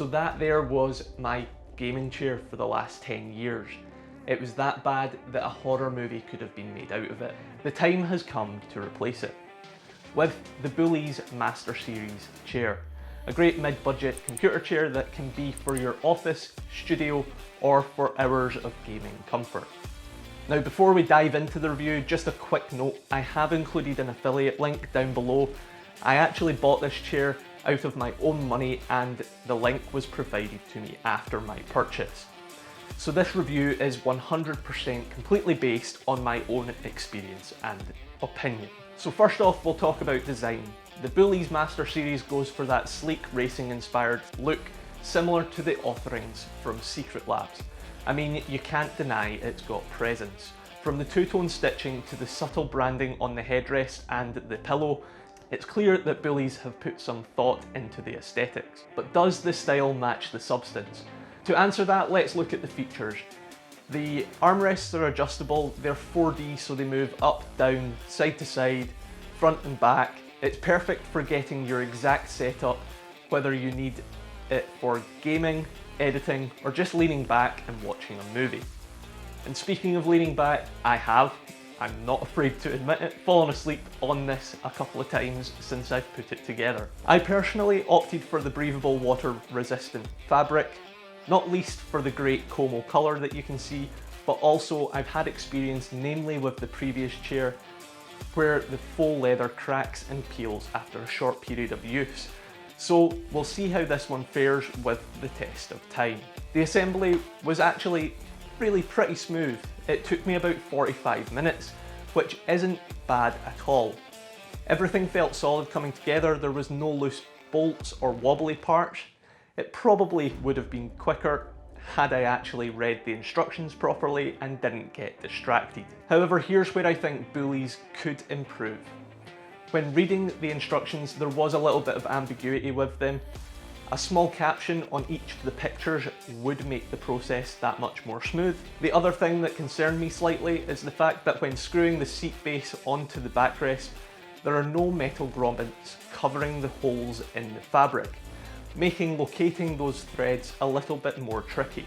So that there was my gaming chair for the last 10 years. It was that bad that a horror movie could have been made out of it. The time has come to replace it with the Boulies Master Series chair. A great mid-budget computer chair that can be for your office, studio, or for hours of gaming comfort. Now before we dive into the review, just a quick note, I have included an affiliate link down below. I actually bought this chair out of my own money and the link was provided to me after my purchase. So this review is 100% completely based on my own experience and opinion. So first off, we'll talk about design. The Boulies Master Series goes for that sleek racing inspired look, similar to the offerings from Secret Labs. I mean, you can't deny it's got presence. From the two-tone stitching to the subtle branding on the headrest and the pillow, it's clear that Boulies have put some thought into the aesthetics. But does the style match the substance? To answer that, let's look at the features. The armrests are adjustable, they're 4D so they move up, down, side to side, front and back. It's perfect for getting your exact setup, whether you need it for gaming, editing, or just leaning back and watching a movie. And speaking of leaning back, I'm not afraid to admit it, fallen asleep on this a couple of times since I've put it together. I personally opted for the breathable water resistant fabric, not least for the great Como colour that you can see, but also I've had experience namely with the previous chair where the faux leather cracks and peels after a short period of use. So we'll see how this one fares with the test of time. The assembly was actually really pretty smooth. It took me about 45 minutes, which isn't bad at all. Everything felt solid coming together, there was no loose bolts or wobbly parts. It probably would have been quicker had I actually read the instructions properly and didn't get distracted. However, here's where I think Boulies could improve. When reading the instructions, there was a little bit of ambiguity with them. A small caption on each of the pictures would make the process that much more smooth. The other thing that concerned me slightly is the fact that when screwing the seat base onto the backrest, there are no metal grommets covering the holes in the fabric, making locating those threads a little bit more tricky.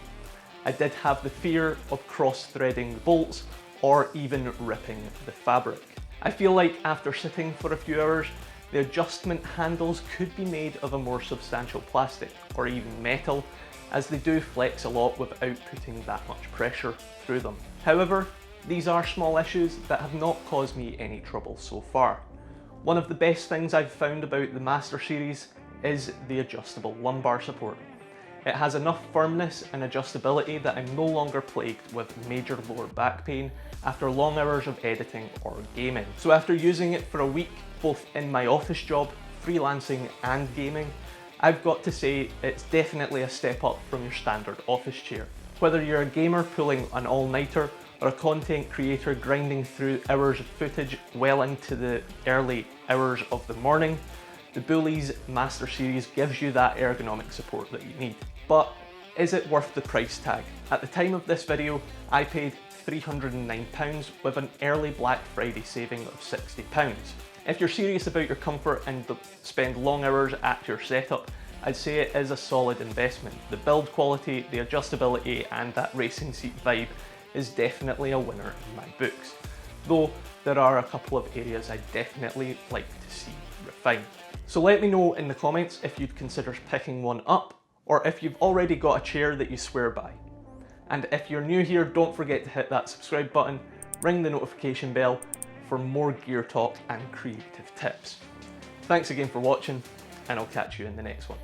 I did have the fear of cross-threading the bolts or even ripping the fabric. I feel like after sitting for a few hours, the adjustment handles could be made of a more substantial plastic or even metal, as they do flex a lot without putting that much pressure through them. However, these are small issues that have not caused me any trouble so far. One of the best things I've found about the Master Series is the adjustable lumbar support. It has enough firmness and adjustability that I'm no longer plagued with major lower back pain after long hours of editing or gaming. So after using it for a week, both in my office job, freelancing and gaming, I've got to say it's definitely a step up from your standard office chair. Whether you're a gamer pulling an all-nighter or a content creator grinding through hours of footage well into the early hours of the morning, the Boulies Master Series gives you that ergonomic support that you need. But is it worth the price tag? At the time of this video, I paid £309 with an early Black Friday saving of £60. If you're serious about your comfort and spend long hours at your setup, I'd say it is a solid investment. The build quality, the adjustability, and that racing seat vibe is definitely a winner in my books. Though there are a couple of areas I'd definitely like to see refined. So let me know in the comments if you'd consider picking one up, or if you've already got a chair that you swear by. And if you're new here, don't forget to hit that subscribe button, ring the notification bell for more gear talk and creative tips. Thanks again for watching, and I'll catch you in the next one.